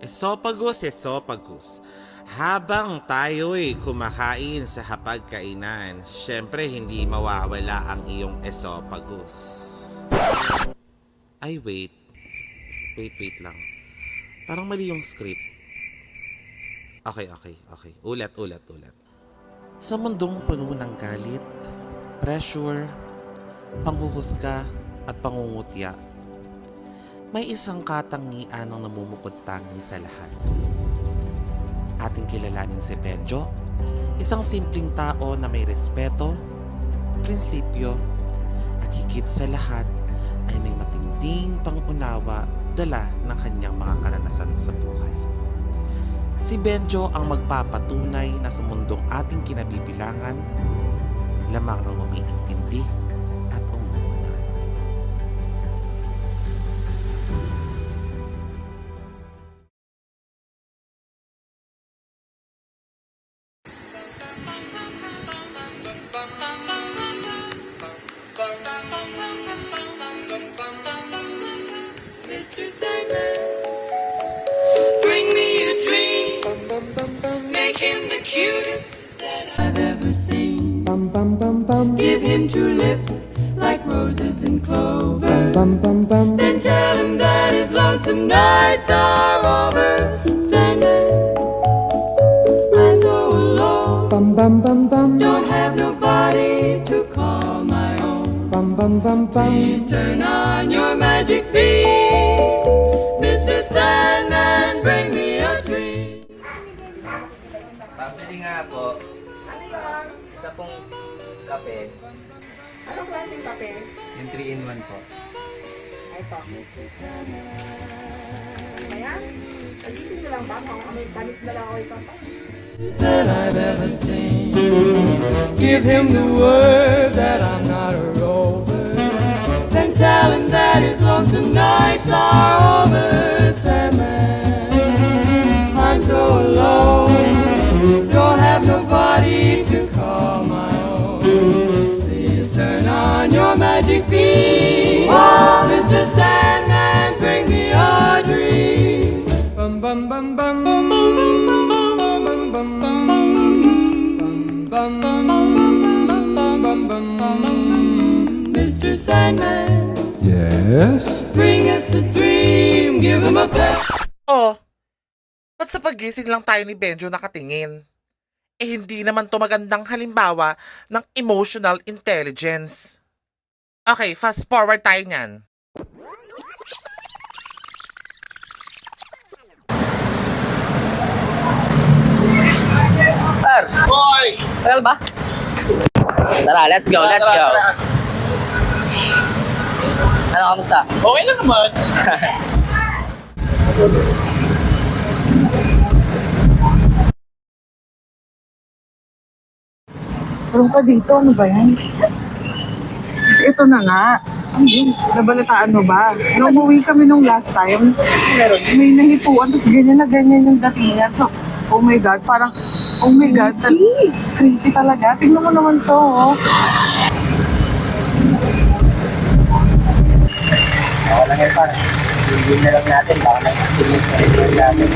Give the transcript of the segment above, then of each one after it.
Esophagus, esophagus. Habang tayo'y kumakain sa hapagkainan, syempre hindi mawawala ang iyong esophagus. Ay wait. Wait lang. Parang mali yung script. Okay. Ulat. Sa mundong puno ng galit, pressure, panghuhusga at pangungutya, may isang katangian ang namumukod-tangi sa lahat. Ating kilalanin si Benjo, isang simpleng tao na may respeto, prinsipyo, at higit sa lahat ay may matinding pangunawa dala ng kanyang mga karanasan sa buhay. Si Benjo ang magpapatunay na sa mundong ating kinabibilangan, lamang ang umiintindi at umuunawa. Mr. Sandman, bring me a dream. Make him the cutest that I've ever seen. Give him two lips like roses and clover. Then tell him that his lonesome nights are over. Sandman, I'm so alone. Don't have nobody to call my own. Please turn on your magic beam. Mr. Sandman, bring me a dream. Pabili nga po. Ano yun? Isa pong kape. Anong klaseng kape? Yung 3-in-1 po. Ay, ito. Ayan. Pag-isip nyo lang ba? Kung may tamis na lang ako ito. That I've ever seen. Give him the word that I'm not a rover. Then tell him that his lonesome nights are over. Sandman, I'm so alone. Don't have nobody to call my own. Please turn on your magic beam. Mr. Sandman, bring me a dream. Bum bum bum bum bum bum bum bum bum. Mr. Sandman, Yes? bring us a dream. Give him a pep. Oh, ba't sa pagising lang tayo ni Benjo nakatingin? Eh hindi naman to magandang halimbawa ng emotional intelligence. Okay, fast forward tayo niyan. Sir! Boy! Tara ba? Tara, let's go. Ano, kamusta? Okay lang naman. Parang ka dito, ano ba yan? Kasi ito na nga. Ano yun? Nabalitaan mo ba? Nung umuwi kami nung last time, meron, may nahipuan, tapos ganyan na ganyan yung datingan. So, oh my God, parang, oh my God, creepy talaga. Tingnan mo naman so, oh. Ako lang yan, par. Hindi na lang natin. Baka na-experience na rin natin.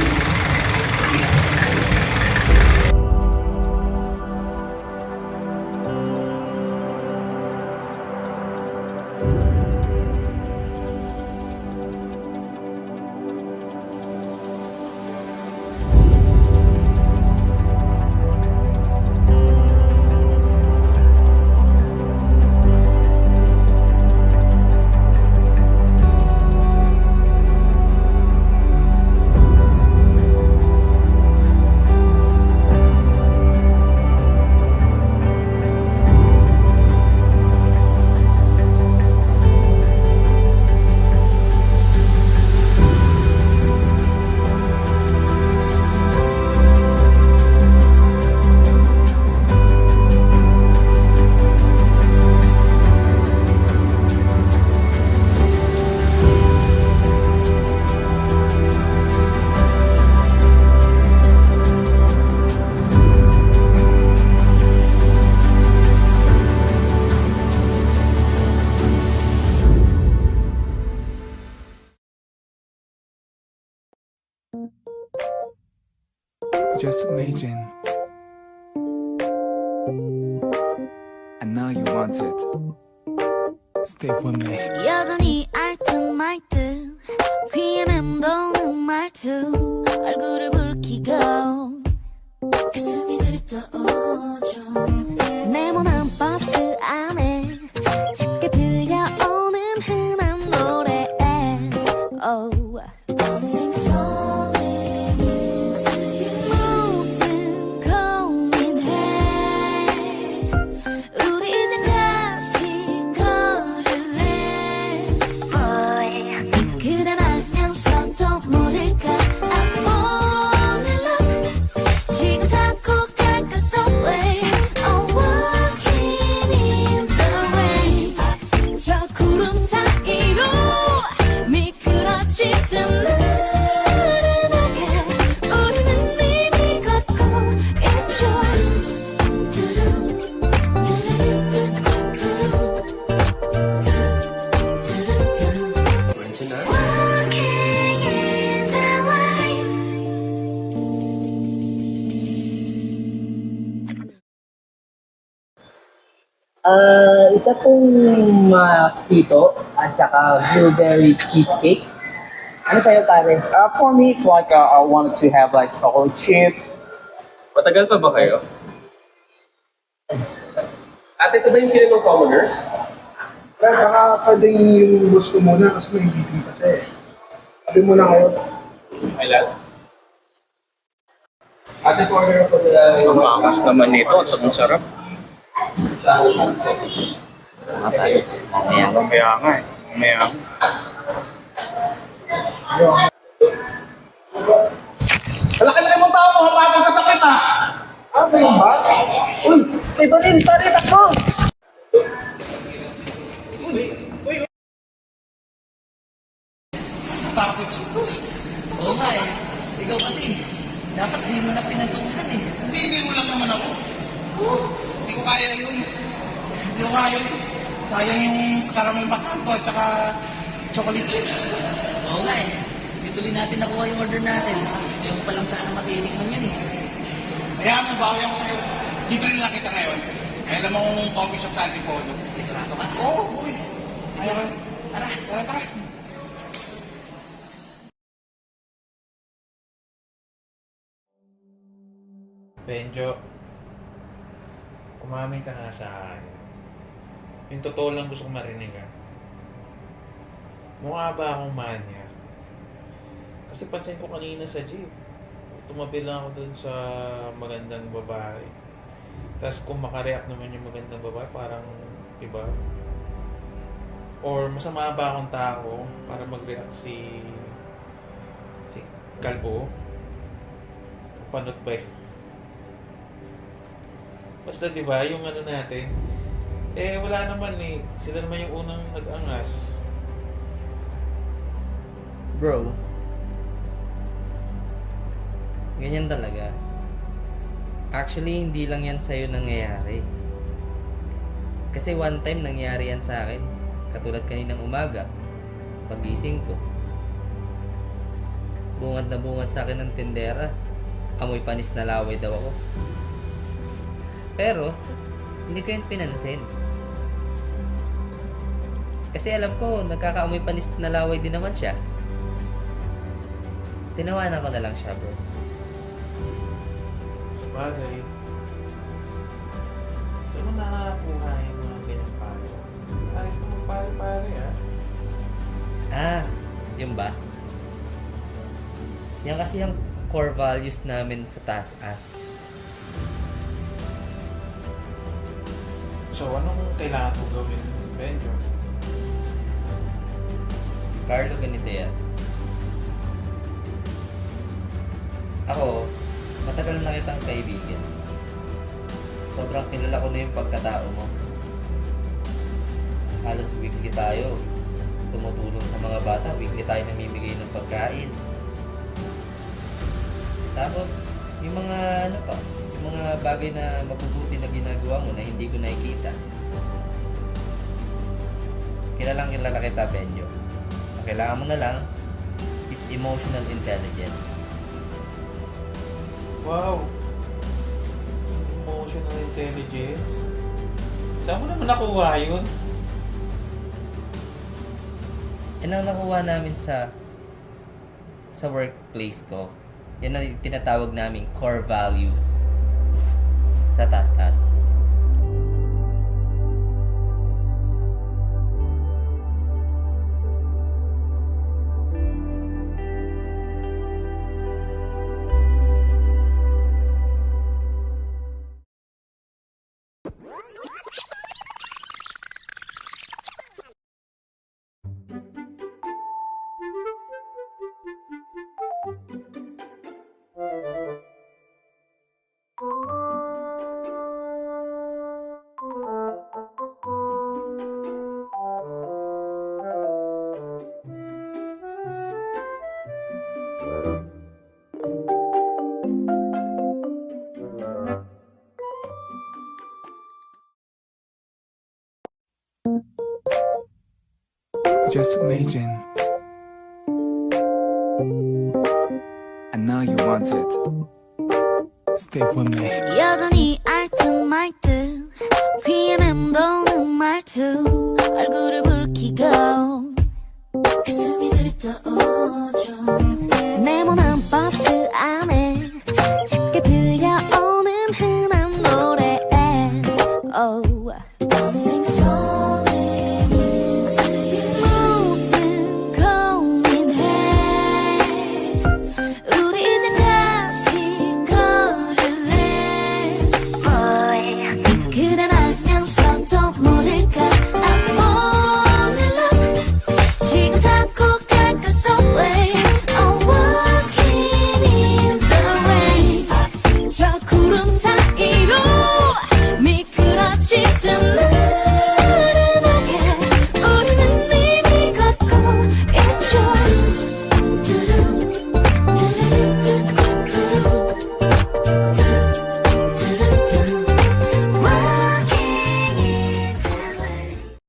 Just imagine. I know you want it. Stay with me. 여전히 알듯말듯 귀에 맴도는 말투 얼굴을 붉히고 가슴이 들떠오죠 네모난 버스 안에 작게 들려오는 흔한 노래 oh. 어느샌가 falling into you 무슨 고민해 우리 이제 같이 걸을래 그댄 알면서도 모를까 I'm falling in love 지금 타고 갈까 somewhere Oh walking in the rain 저 구름 사이로 미끄러지던 나른하게 우리는 이미 걷고 있죠 Walking in the rain Isa pong makito at saka blueberry cheesecake. Ano sa'yo, pare? For me, it's like I wanted to have like chocolate chip. Matagal pa ba kayo? At ito ba yung kinanong commoners? Pero baka pwede yung bus ko muna kasi may meeting kasi. Sabi muna kayo. Kailan? Ate, order ko nila yung... Ang angas naman nito at ang sarap. Matalis. Mamaya nga eh. Mamaya nga. Malaki-laki mong tao mo, hapatang kasakit ha! Ano yun ba? Uy! May banin pa rin ako! Oo nga eh. Ikaw kasi, dapat di mo na pinatulan eh. Hindi mo lang naman ako. Hindi ko kaya yun. Hindi ko kaya yun. Sayang yung karaming bakanto at saka chocolate chips. Oo nga eh. Dituloy natin nakuha yung order natin. Ayaw mo palang sana matinikman yan eh. Kaya mo, bawi ako sa'yo. Libre na lang kita ngayon. Kaya alam mo kung coffee shop sa Antipolo. Sigurado ka? Oo, uy. Ayaw ko. Tara. Tara, tara. Benjo, umamin ka nga sa akin. Yung totoo lang gusto kong marinig ah. Mukha ba akong manya? Kasi pansin ko kanina sa jeep. Tumabi lang ako dun sa magandang babae. Tapos kung makareact naman yung magandang babae, parang, diba? Or masama ba akong tao para mag-react si Kalbo? Panot ba yun? Basta diba, yung ano natin, wala naman eh. Sila naman yung unang nag-angas. Bro, ganyan talaga. Actually, hindi lang yan sa'yo nangyayari. Kasi one time nangyari yan sa akin. Katulad kaninang umaga, pagising ko. Bungad na bungad sa akin ng tindera. Amoy panis na laway daw ako. Pero, hindi ko yun pinansin. Kasi alam ko, nagkakaamoy panis na laway din naman siya. Tinawanan ko na lang siya, bro. Sa bagay, saan mo nakakuha yung mga ganyang payo? Ayos ko magpare-pare ah. Ah, yun ba? Yan kasi yung core values namin sa TAS-AS. So, anong kailangan ko gawin, Benjo? Carlo, ganito yan. Ako, matagal na kitang kaibigan. Sobrang kilala ko na yung pagkatao mo. Halos weekly tayo. Tumutulong sa mga bata, weekly tayo namimigay ng pagkain. Tapos, yung mga ano pa, yung mga bagay na mabubuti na ginagawa mo na hindi ko nakikita. Kilalang kilala kita, Benjo. Ang kailangan mo na lang is emotional intelligence. Wow. Emotional intelligence. Saan mo naman nakuha yun? Yan ang nakuha namin sa workplace ko. Yan ang tinatawag naming core values sa taas-taas. Just imagine. I know you want it. Stay with me. 여전히 알듯말듯 귀에 맴도는 말투 얼굴을 붉히고